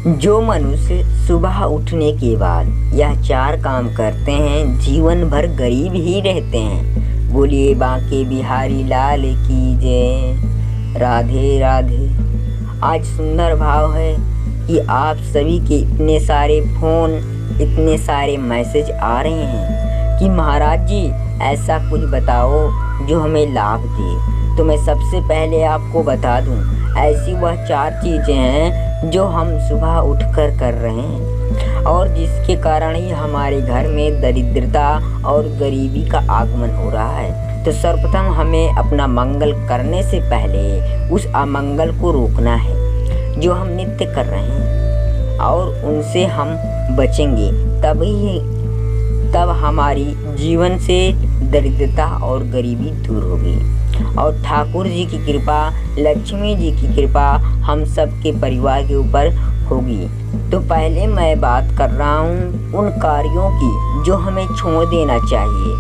जो मनुष्य सुबह उठने के बाद यह 4 काम करते हैं, जीवन भर गरीब ही रहते हैं। बोलिए बांके बिहारी लाल की जय। राधे राधे। आज सुंदर भाव है कि आप सभी के इतने सारे फ़ोन, इतने सारे मैसेज आ रहे हैं कि महाराज जी ऐसा कुछ बताओ जो हमें लाभ दे। तो मैं सबसे पहले आपको बता दूं, ऐसी वह 4 चीज़ें हैं जो हम सुबह उठकर कर रहे हैं और जिसके कारण ही हमारे घर में दरिद्रता और गरीबी का आगमन हो रहा है। तो सर्वप्रथम हमें अपना मंगल करने से पहले उस अमंगल को रोकना है जो हम नित्य कर रहे हैं, और उनसे हम बचेंगे तब हमारी जीवन से दरिद्रता और गरीबी दूर होगी और ठाकुर जी की कृपा, लक्ष्मी जी की कृपा हम सब के परिवार के ऊपर होगी। तो पहले मैं बात कर रहा हूँ उन कार्यों की जो हमें छोड़ देना चाहिए।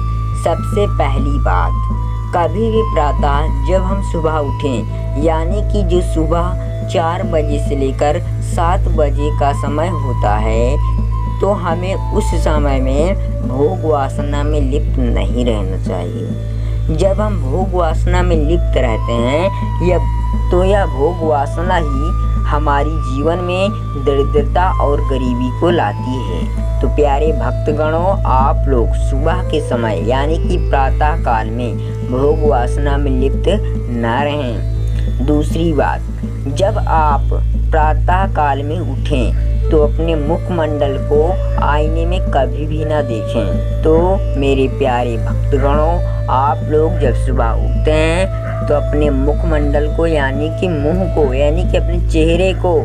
सबसे पहली बात, कभी भी प्रातः जब हम सुबह उठें, यानी कि जो सुबह 4 बजे से लेकर 7 बजे का समय होता है, तो हमें उस समय में भोग वासना में लिप्त नहीं रहना चाहिए। जब हम भोग वासना में लिप्त रहते हैं यह भोग वासना ही हमारी जीवन में दरिद्रता और गरीबी को लाती है। तो प्यारे भक्तगणों, आप लोग सुबह के समय यानी कि प्रातः काल में भोग वासना में लिप्त न रहें। दूसरी बात, जब आप प्रातः काल में उठें तो अपने मुखमंडल को आईने में कभी भी ना देखें। तो मेरे प्यारे भक्तगणों, आप लोग जब सुबह उठते हैं तो अपने मुखमंडल को यानी कि मुंह को, यानी कि अपने चेहरे को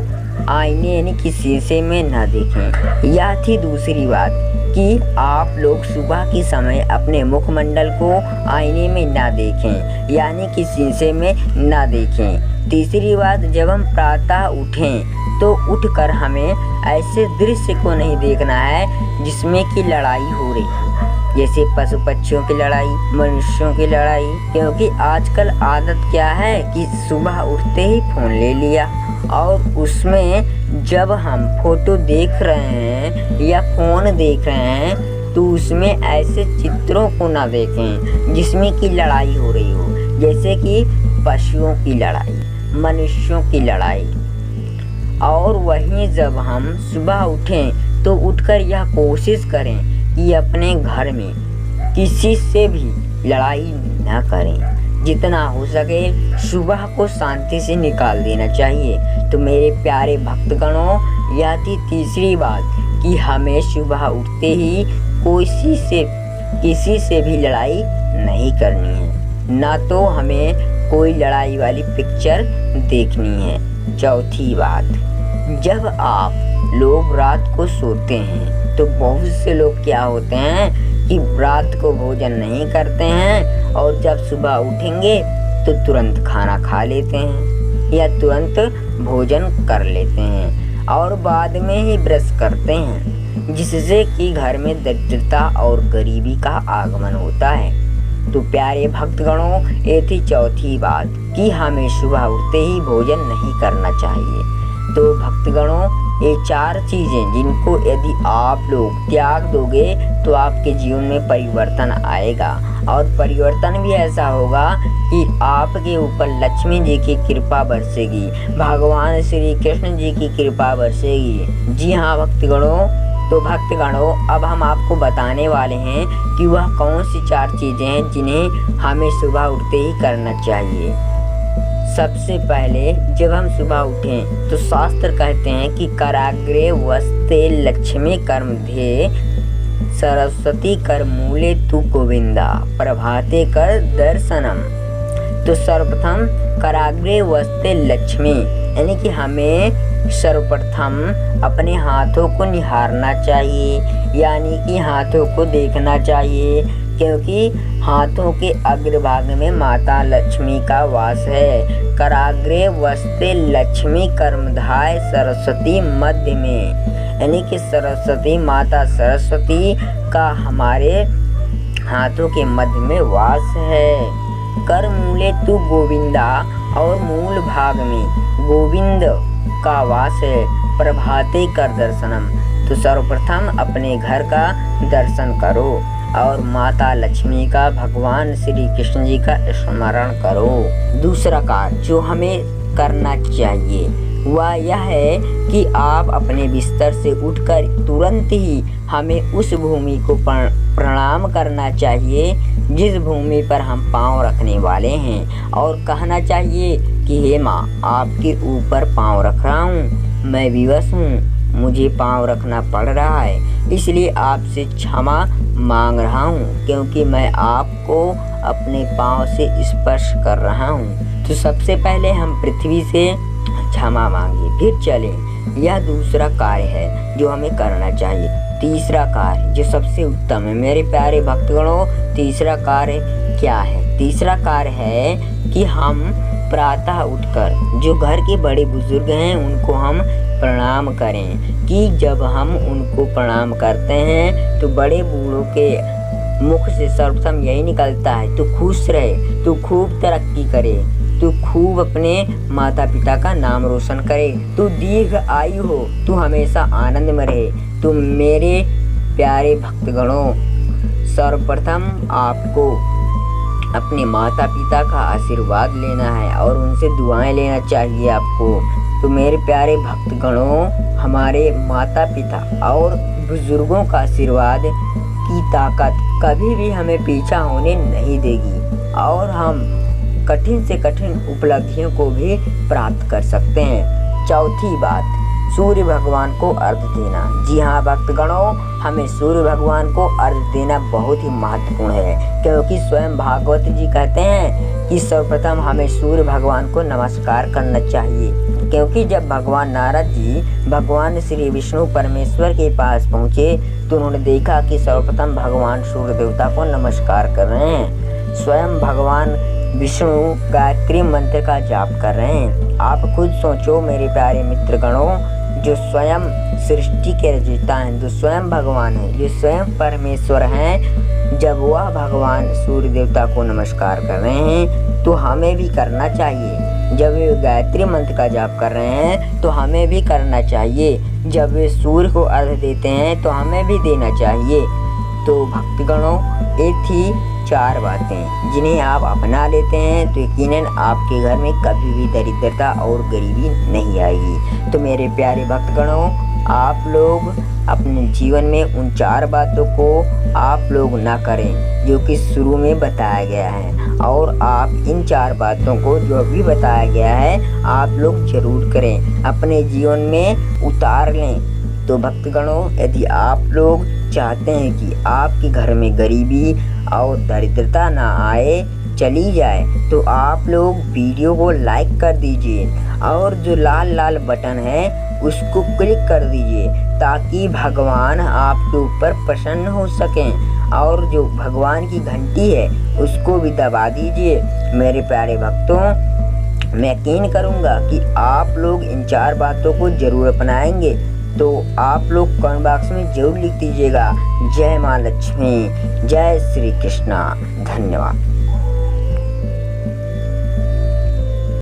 आईने यानी कि शीशे में ना देखें। यह थी दूसरी बात कि आप लोग सुबह के समय अपने मुखमंडल को आईने में ना देखें, यानी कि शीशे में ना देखें। तीसरी बात, जब हम प्रातः उठें तो उठकर हमें ऐसे दृश्य को नहीं देखना है जिसमें कि लड़ाई हो रही, जैसे पशु पक्षियों की लड़ाई, मनुष्यों की लड़ाई। क्योंकि आजकल आदत क्या है कि सुबह उठते ही फ़ोन ले लिया और उसमें जब हम फोटो देख रहे हैं या फ़ोन देख रहे हैं तो उसमें ऐसे चित्रों को ना देखें जिसमें कि लड़ाई हो रही हो, जैसे कि पशुओं की लड़ाई, मनुष्यों की लड़ाई। और वहीं जब हम सुबह उठें तो उठकर यह कोशिश करें कि अपने घर में किसी से भी लड़ाई न करें। जितना हो सके सुबह को शांति से निकाल देना चाहिए। तो मेरे प्यारे भक्तगणों, यह थी तीसरी बात कि हमें सुबह उठते ही किसी से भी लड़ाई नहीं करनी है, ना तो हमें कोई लड़ाई वाली पिक्चर देखनी है। चौथी बात, जब आप लोग रात को सोते हैं तो बहुत से लोग क्या होते हैं कि रात को भोजन नहीं करते हैं और जब सुबह उठेंगे तो तुरंत खाना खा लेते हैं या तुरंत भोजन कर लेते हैं और बाद में ही ब्रश करते हैं, जिससे कि घर में दरिद्रता और गरीबी का आगमन होता है। तो प्यारे भक्तगणों, ये थी चौथी बात कि हमें सुबह उठते ही भोजन नहीं करना चाहिए। तो भक्तगणों, ये 4 चीज़ें जिनको यदि आप लोग त्याग दोगे तो आपके जीवन में परिवर्तन आएगा और परिवर्तन भी ऐसा होगा कि आपके ऊपर लक्ष्मी जी की कृपा बरसेगी, भगवान श्री कृष्ण जी की कृपा बरसेगी। जी हाँ भक्तगणों, तो भक्तगणों अब हम आपको बताने वाले हैं कि वह कौन सी 4 चीज़ें हैं जिन्हें हमें सुबह उठते ही करना चाहिए। सबसे पहले जब हम सुबह उठें तो शास्त्र कहते हैं कि कराग्रे वस्ते लक्ष्मी कर्मध्ये सरस्वती कर मूले तु गोविंदा प्रभाते कर दर्शनम। तो सर्वप्रथम कराग्रे वस्ते लक्ष्मी, यानी कि हमें सर्वप्रथम अपने हाथों को निहारना चाहिए, यानी कि हाथों को देखना चाहिए, क्योंकि हाथों के अग्रभाग में माता लक्ष्मी का वास है। कराग्रे वस्ते लक्ष्मी कर्मधाय सरस्वती मध्य में, यानी कि सरस्वती माता सरस्वती का हमारे हाथों के मध्य में वास है। कर मूले तु गोविंदा, और मूल भाग में गोविंद का वास है। प्रभाते कर दर्शनम। तो सर्वप्रथम अपने घर का दर्शन करो और माता लक्ष्मी का, भगवान श्री कृष्ण जी का स्मरण करो। दूसरा कार्य जो हमें करना चाहिए वह यह है कि आप अपने बिस्तर से उठकर तुरंत ही हमें उस भूमि को प्रणाम करना चाहिए जिस भूमि पर हम पाँव रखने वाले हैं, और कहना चाहिए कि हे माँ, आपके ऊपर पाँव रख रहा हूँ, मैं विवश हूँ, मुझे पाँव रखना पड़ रहा है, इसलिए आपसे क्षमा मांग रहा हूँ क्योंकि मैं आपको अपने पाँव से स्पर्श कर रहा हूँ। तो सबसे पहले हम पृथ्वी से क्षमा मांगे, फिर चलें। यह दूसरा कार्य है जो हमें करना चाहिए। तीसरा कार्य जो सबसे उत्तम है मेरे प्यारे भक्तगणों, तीसरा कार्य क्या है? तीसरा कार्य है कि हम प्रातः उठकर जो घर के बड़े बुजुर्ग हैं उनको हम प्रणाम करें। कि जब हम उनको प्रणाम करते हैं तो बड़े बूढ़ों के मुख से सर्वप्रथम यही निकलता है, तू खुश रहे, तू खूब तरक्की करे, तू खूब अपने माता पिता का नाम रोशन करे, तू दीर्घ आयु हो, तू हमेशा आनंद में रहे। तो मेरे प्यारे भक्तगणों, सर्वप्रथम आपको अपने माता पिता का आशीर्वाद लेना है और उनसे दुआएं लेना चाहिए आपको। तो मेरे प्यारे भक्तगणों, हमारे माता पिता और बुजुर्गों का आशीर्वाद की ताकत कभी भी हमें पीछा होने नहीं देगी और हम कठिन से कठिन उपलब्धियों को भी प्राप्त कर सकते हैं। चौथी बात, सूर्य भगवान को अर्घ्य देना। जी हाँ भक्तगणों, हमें सूर्य भगवान को अर्घ्य देना बहुत ही महत्वपूर्ण है क्योंकि स्वयं भागवत जी कहते हैं कि सर्वप्रथम हमें सूर्य भगवान को नमस्कार करना चाहिए, क्योंकि जब भगवान नारद जी भगवान श्री विष्णु परमेश्वर के पास पहुँचे तो उन्होंने देखा कि सर्वप्रथम भगवान सूर्य देवता को नमस्कार कर रहे हैं। स्वयं भगवान विष्णु गायत्री मंत्र का जाप कर रहे हैं। आप खुद सोचो मेरे प्यारे मित्रगणों, जो स्वयं सृष्टि के रचयिता हैं, जो स्वयं भगवान हैं, जो स्वयं परमेश्वर हैं, जब वह भगवान सूर्य देवता को नमस्कार कर रहे हैं तो हमें भी करना चाहिए। जब वे गायत्री मंत्र का जाप कर रहे हैं तो हमें भी करना चाहिए। जब वे सूर्य को अर्घ्य देते हैं तो हमें भी देना चाहिए। तो भक्तगणों, ये थी 4 बातें जिन्हें आप अपना लेते हैं तो यकीनन आपके घर में कभी भी दरिद्रता और गरीबी नहीं आएगी। तो मेरे प्यारे भक्तगणों, आप लोग अपने जीवन में उन 4 बातों को आप लोग ना करें जो कि शुरू में बताया गया है, और आप इन 4 बातों को जो भी बताया गया है आप लोग जरूर करें, अपने जीवन में उतार लें। तो भक्तगणों, यदि आप लोग चाहते हैं कि आपके घर में गरीबी और दरिद्रता ना आए, चली जाए, तो आप लोग वीडियो को लाइक कर दीजिए और जो लाल लाल बटन है उसको क्लिक कर दीजिए ताकि भगवान आपके ऊपर प्रसन्न हो सकें, और जो भगवान की घंटी है उसको भी दबा दीजिए। मेरे प्यारे भक्तों, मैं यकीन करूँगा कि आप लोग इन 4 बातों को जरूर अपनाएंगे। तो आप लोग कमेंट बॉक्स में जरूर लिख दीजिएगा, जय माँ लक्ष्मी, जय श्री कृष्णा। धन्यवाद।